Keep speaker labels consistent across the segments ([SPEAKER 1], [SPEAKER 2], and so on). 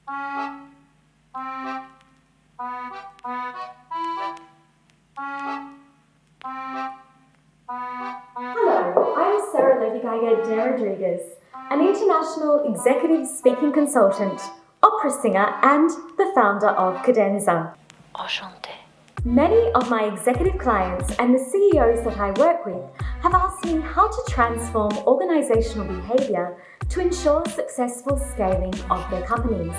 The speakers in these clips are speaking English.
[SPEAKER 1] Hello, I'm Sarah Levy-Geiger Rodriguez, an international executive speaking consultant, opera singer, and the founder of Cadenza.
[SPEAKER 2] Enchantée.
[SPEAKER 1] Many of my executive clients and the CEOs that I work with have asked me how to transform organisational behaviour to ensure successful scaling of their companies.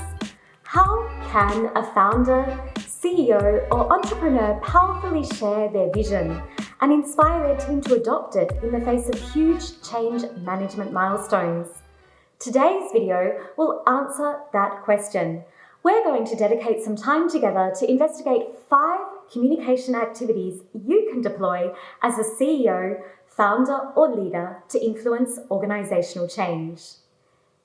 [SPEAKER 1] How can a founder, CEO, or entrepreneur powerfully share their vision and inspire their team to adopt it in the face of huge change management milestones? Today's video will answer that question. We're going to dedicate some time together to investigate 5 communication activities you can deploy as a CEO, founder, or leader to influence organisational change.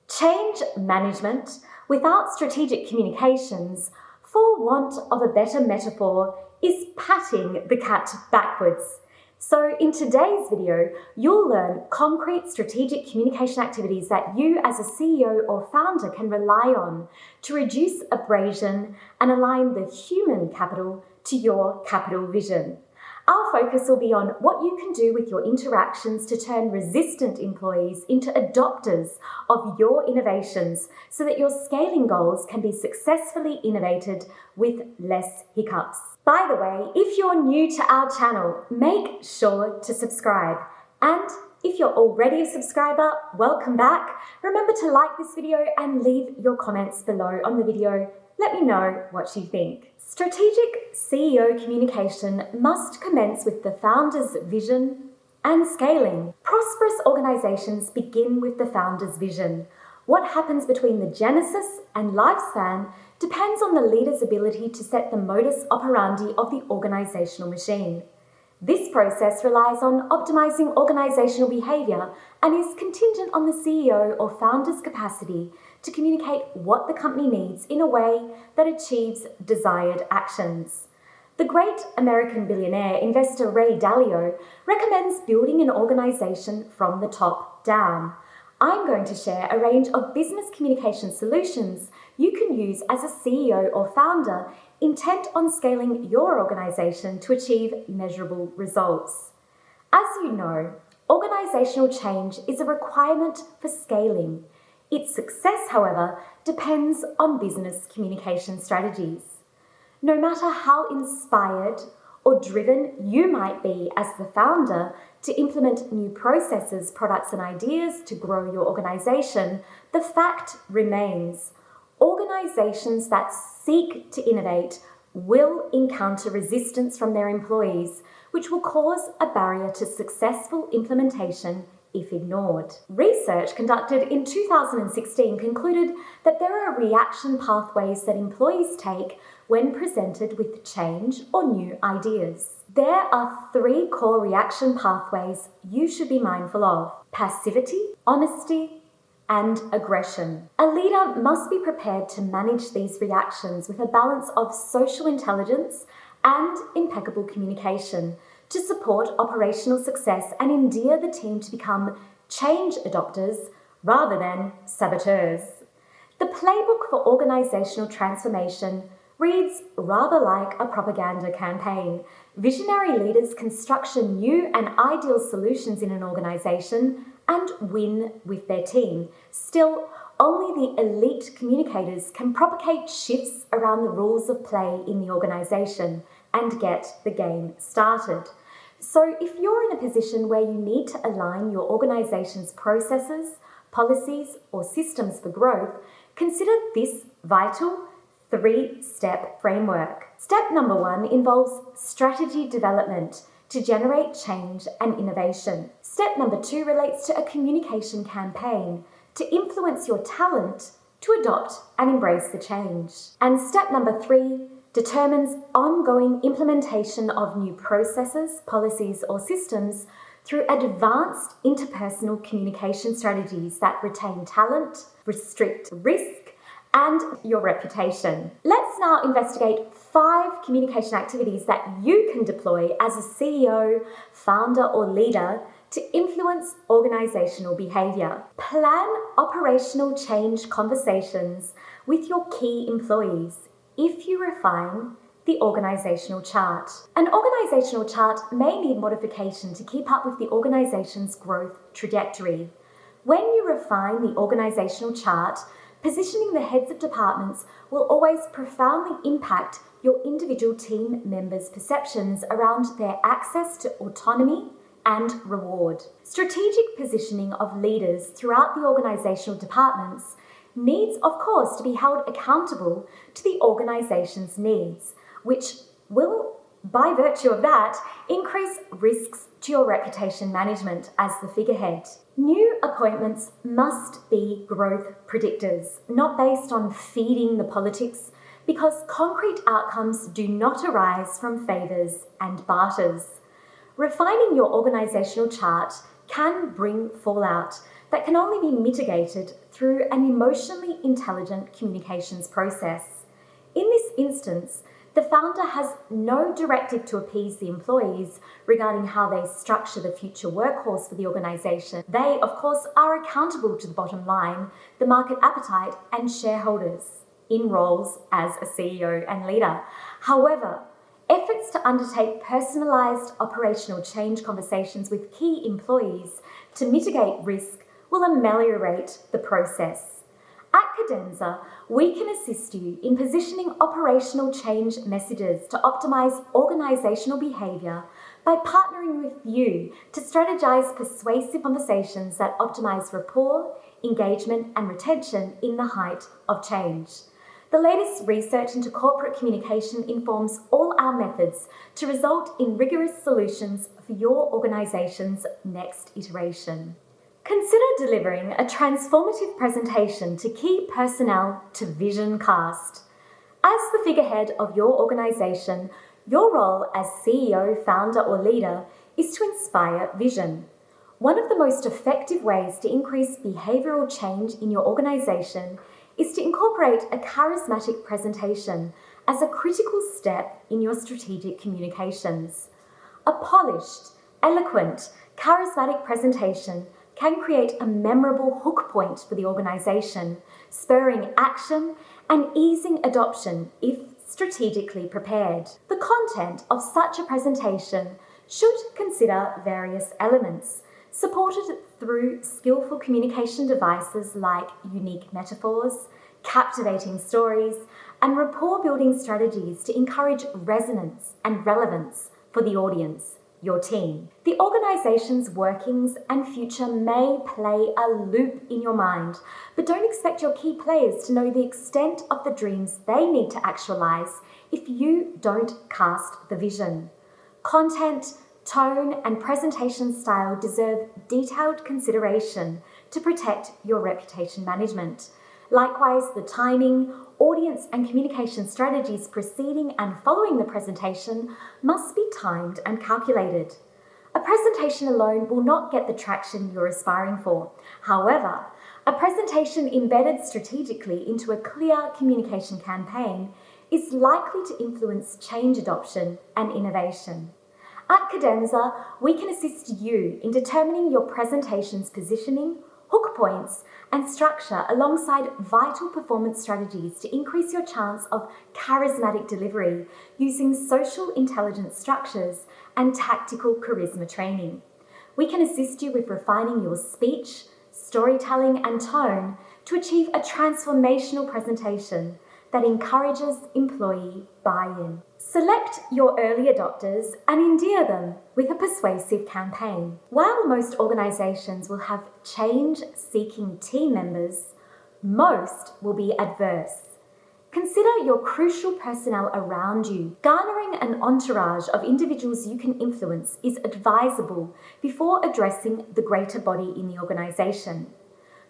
[SPEAKER 1] Change management without strategic communications, for want of a better metaphor, is patting the cat backwards. So in today's video, you'll learn concrete strategic communication activities that you as a CEO or founder can rely on to reduce abrasion and align the human capital to your capital vision. Our focus will be on what you can do with your interactions to turn resistant employees into adopters of your innovations so that your scaling goals can be successfully innovated with less hiccups. By the way, if you're new to our channel, make sure to subscribe. And if you're already a subscriber, welcome back. Remember to like this video and leave your comments below on the video. Let me know what you think. Strategic CEO communication must commence with the founder's vision and scaling. Prosperous organizations begin with the founder's vision. What happens between the genesis and lifespan depends on the leader's ability to set the modus operandi of the organizational machine. This process relies on optimizing organizational behavior and is contingent on the CEO or founder's capacity to communicate what the company needs in a way that achieves desired actions. The great American billionaire investor Ray Dalio recommends building an organization from the top down. I'm going to share a range of business communication solutions you can use as a CEO or founder intent on scaling your organization to achieve measurable results. As you know, organizational change is a requirement for scaling. Its success, however, depends on business communication strategies. No matter how inspired or driven you might be as the founder to implement new processes, products, and ideas to grow your organization, the fact remains: organizations that seek to innovate will encounter resistance from their employees, which will cause a barrier to successful implementation if ignored. Research conducted in 2016 concluded that there are reaction pathways that employees take when presented with change or new ideas. There are 3 core reaction pathways you should be mindful of: passivity, honesty, and aggression. A leader must be prepared to manage these reactions with a balance of social intelligence and impeccable communication to support operational success and endear the team to become change adopters rather than saboteurs. The playbook for organizational transformation reads rather like a propaganda campaign. Visionary leaders can structure new and ideal solutions in an organization and win with their team. Still, only the elite communicators can propagate shifts around the rules of play in the organization and get the game started. So if you're in a position where you need to align your organization's processes, policies, or systems for growth, consider this vital 3-step framework. Step number 1 involves strategy development to generate change and innovation. Step number 2 relates to a communication campaign to influence your talent to adopt and embrace the change. And step number 3 determines ongoing implementation of new processes, policies, or systems through advanced interpersonal communication strategies that retain talent, restrict risk, and your reputation. Let's now investigate 5 communication activities that you can deploy as a CEO, founder, or leader to influence organizational behavior. Plan operational change conversations with your key employees if you refine the organisational chart. An organisational chart may need modification to keep up with the organisation's growth trajectory. When you refine the organisational chart, positioning the heads of departments will always profoundly impact your individual team members' perceptions around their access to autonomy and reward. Strategic positioning of leaders throughout the organisational departments needs, of course, to be held accountable to the organisation's needs, which will, by virtue of that, increase risks to your reputation management as the figurehead. New appointments must be growth predictors, not based on feeding the politics, because concrete outcomes do not arise from favours and barters. Refining your organisational chart can bring fallout that can only be mitigated through an emotionally intelligent communications process. In this instance, the founder has no directive to appease the employees regarding how they structure the future workforce for the organisation. They, of course, are accountable to the bottom line, the market appetite, and shareholders in roles as a CEO and leader. However, efforts to undertake personalised operational change conversations with key employees to mitigate risk will ameliorate the process. At Cadenza, we can assist you in positioning operational change messages to optimise organisational behaviour by partnering with you to strategise persuasive conversations that optimise rapport, engagement and retention in the height of change. The latest research into corporate communication informs all our methods to result in rigorous solutions for your organisation's next iteration. Consider delivering a transformative presentation to key personnel to vision cast. As the figurehead of your organisation, your role as CEO, founder or leader is to inspire vision. One of the most effective ways to increase behavioural change in your organisation is to incorporate a charismatic presentation as a critical step in your strategic communications. A polished, eloquent, charismatic presentation can create a memorable hook point for the organisation, spurring action and easing adoption if strategically prepared. The content of such a presentation should consider various elements, supported through skillful communication devices like unique metaphors, captivating stories, and rapport-building strategies to encourage resonance and relevance for the audience, your team. The organisation's workings and future may play a loop in your mind, but don't expect your key players to know the extent of the dreams they need to actualise if you don't cast the vision. Content, tone and presentation style deserve detailed consideration to protect your reputation management. Likewise, the timing, audience and communication strategies preceding and following the presentation must be timed and calculated. A presentation alone will not get the traction you're aspiring for. However, a presentation embedded strategically into a clear communication campaign is likely to influence change adoption and innovation. At Cadenza, we can assist you in determining your presentation's positioning, hook points, and structure alongside vital performance strategies to increase your chance of charismatic delivery using social intelligence structures and tactical charisma training. We can assist you with refining your speech, storytelling, and tone to achieve a transformational presentation that encourages employee buy-in. Select your early adopters and endear them with a persuasive campaign. While most organisations will have change-seeking team members, most will be adverse. Consider your crucial personnel around you. Garnering an entourage of individuals you can influence is advisable before addressing the greater body in the organisation.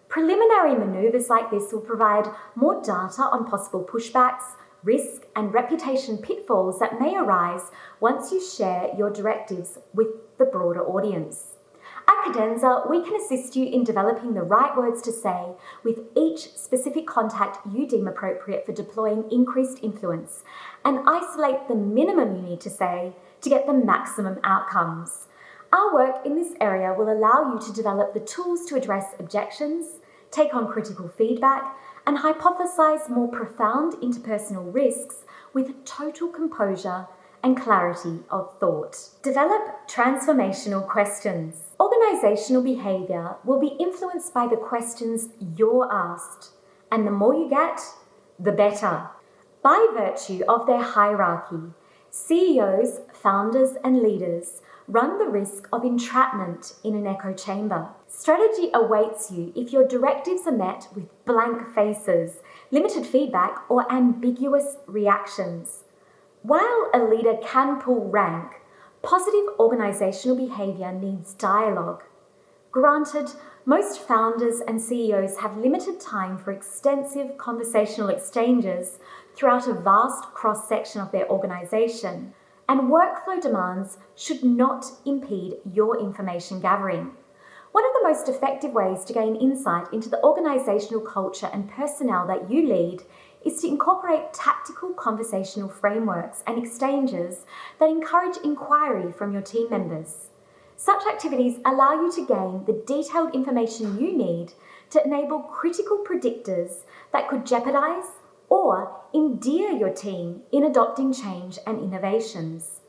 [SPEAKER 1] Preliminary manoeuvres like this will provide more data on possible pushbacks, risk and reputation pitfalls that may arise once you share your directives with the broader audience. At Cadenza, we can assist you in developing the right words to say with each specific contact you deem appropriate for deploying increased influence, and isolate the minimum you need to say to get the maximum outcomes. Our work in this area will allow you to develop the tools to address objections, take on critical feedback, and hypothesize more profound interpersonal risks with total composure and clarity of thought. Develop transformational questions. Organisational behaviour will be influenced by the questions you're asked, and the more you get, the better. By virtue of their hierarchy, CEOs, founders, and leaders run the risk of entrapment in an echo chamber. Strategy awaits you if your directives are met with blank faces, limited feedback, or ambiguous reactions. While a leader can pull rank, positive organisational behaviour needs dialogue. Granted, most founders and CEOs have limited time for extensive conversational exchanges throughout a vast cross-section of their organisation, and workflow demands should not impede your information gathering. One of the most effective ways to gain insight into the organisational culture and personnel that you lead is to incorporate tactical conversational frameworks and exchanges that encourage inquiry from your team members. Such activities allow you to gain the detailed information you need to enable critical predictors that could jeopardise or endear your team in adopting change and innovations.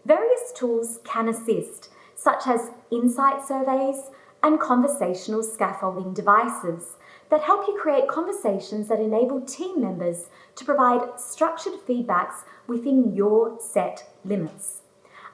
[SPEAKER 1] Various tools can assist, such as insight surveys and conversational scaffolding devices that help you create conversations that enable team members to provide structured feedbacks within your set limits.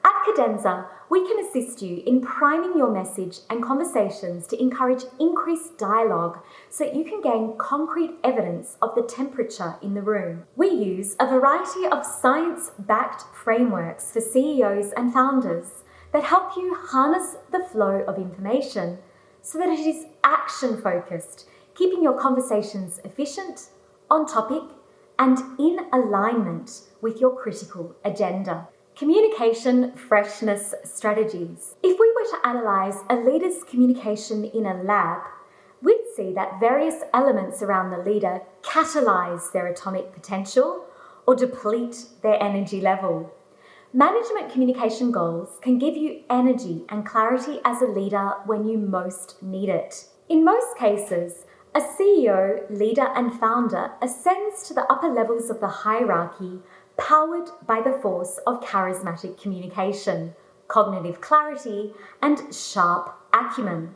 [SPEAKER 1] At Cadenza, we can assist you in priming your message and conversations to encourage increased dialogue so that you can gain concrete evidence of the temperature in the room. We use a variety of science-backed frameworks for CEOs and founders that help you harness the flow of information so that it is action-focused, keeping your conversations efficient, on topic, and in alignment with your critical agenda. Communication freshness strategies. If we were to analyse a leader's communication in a lab, we'd see that various elements around the leader catalyse their atomic potential or deplete their energy level. Management communication goals can give you energy and clarity as a leader when you most need it. In most cases, a CEO, leader, and founder ascends to the upper levels of the hierarchy powered by the force of charismatic communication, cognitive clarity, and sharp acumen.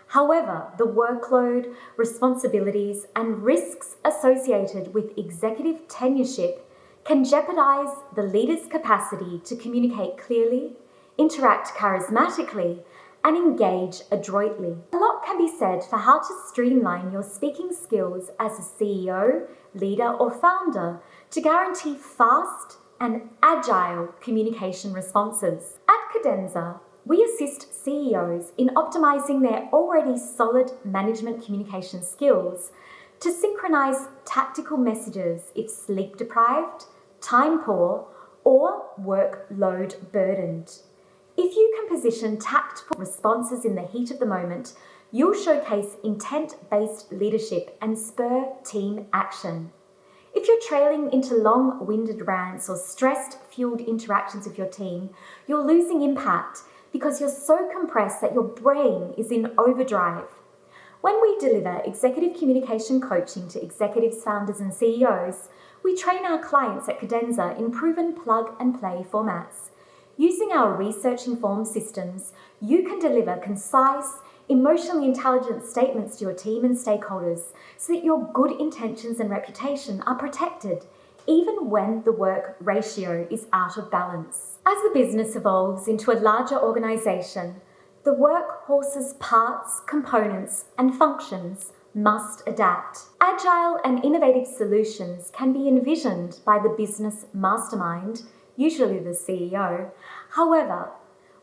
[SPEAKER 1] However, the workload, responsibilities, and risks associated with executive tenureship can jeopardize the leader's capacity to communicate clearly, interact charismatically, and engage adroitly. A lot can be said for how to streamline your speaking skills as a CEO, leader, or founder to guarantee fast and agile communication responses. At Cadenza, we assist CEOs in optimizing their already solid management communication skills to synchronize tactical messages if sleep deprived, time poor, or workload burdened. If you can position tactful responses in the heat of the moment, you'll showcase intent-based leadership and spur team action. If you're trailing into long-winded rants or stress-fueled interactions with your team, you're losing impact because you're so compressed that your brain is in overdrive. When we deliver executive communication coaching to executives, founders, and CEOs, we train our clients at Cadenza in proven plug-and-play formats. Using our research-informed systems, you can deliver concise, emotionally intelligent statements to your team and stakeholders so that your good intentions and reputation are protected, even when the work ratio is out of balance. As the business evolves into a larger organisation, the workhorse's parts, components, and functions must adapt. Agile and innovative solutions can be envisioned by the business mastermind, usually the CEO. However,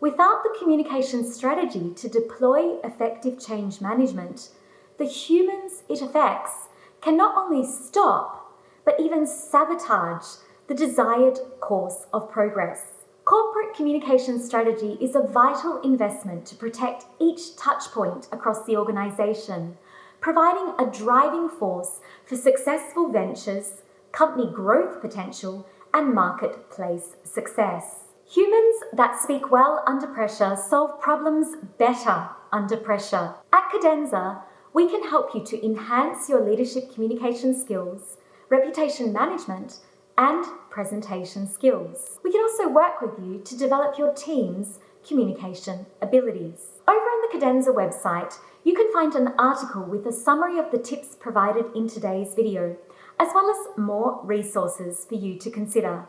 [SPEAKER 1] without the communication strategy to deploy effective change management, the humans it affects can not only stop, but even sabotage the desired course of progress. Corporate communication strategy is a vital investment to protect each touchpoint across the organisation, providing a driving force for successful ventures, company growth potential, and marketplace success. Humans that speak well under pressure solve problems better under pressure. At Cadenza, we can help you to enhance your leadership communication skills, reputation management, and presentation skills. We can also work with you to develop your team's communication abilities. Over on the Cadenza website, you can find an article with a summary of the tips provided in today's video, as well as more resources for you to consider.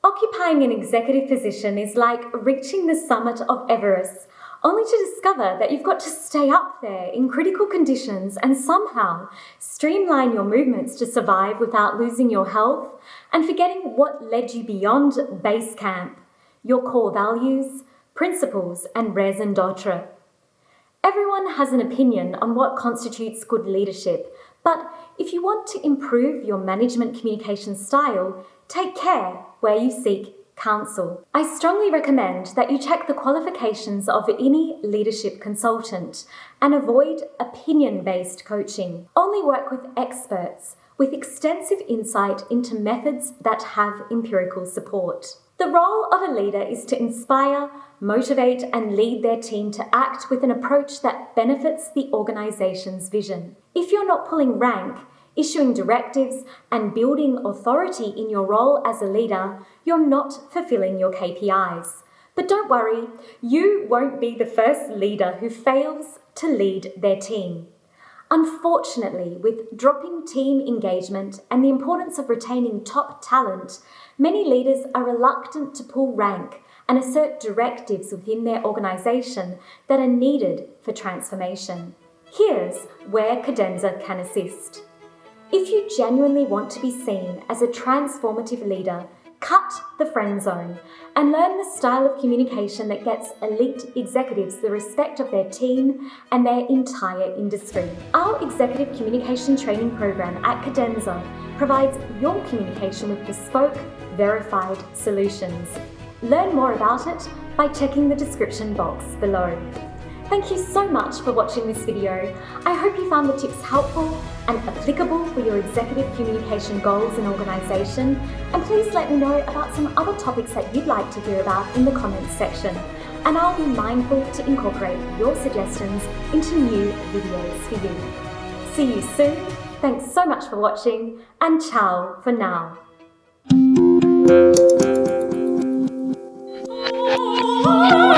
[SPEAKER 1] Occupying an executive position is like reaching the summit of Everest, only to discover that you've got to stay up there in critical conditions and somehow streamline your movements to survive without losing your health and forgetting what led you beyond base camp, your core values, principles, and raison d'etre. Everyone has an opinion on what constitutes good leadership, but if you want to improve your management communication style, take care where you seek counsel. I strongly recommend that you check the qualifications of any leadership consultant and avoid opinion-based coaching. Only work with experts with extensive insight into methods that have empirical support. The role of a leader is to inspire, motivate, and lead their team to act with an approach that benefits the organization's vision. If you're not pulling rank, issuing directives, and building authority in your role as a leader, you're not fulfilling your KPIs. But don't worry, you won't be the first leader who fails to lead their team. Unfortunately, with dropping team engagement and the importance of retaining top talent, many leaders are reluctant to pull rank and assert directives within their organisation that are needed for transformation. Here's where Cadenza can assist. If you genuinely want to be seen as a transformative leader, cut the friend zone and learn the style of communication that gets elite executives the respect of their team and their entire industry. Our executive communication training program at Cadenza provides your communication with bespoke, verified solutions. Learn more about it by checking the description box below. Thank you so much for watching this video. I hope you found the tips helpful and applicable for your executive communication goals and organisation, and please let me know about some other topics that you'd like to hear about in the comments section, and I'll be mindful to incorporate your suggestions into new videos for you. See you soon, thanks so much for watching, and ciao for now. Oh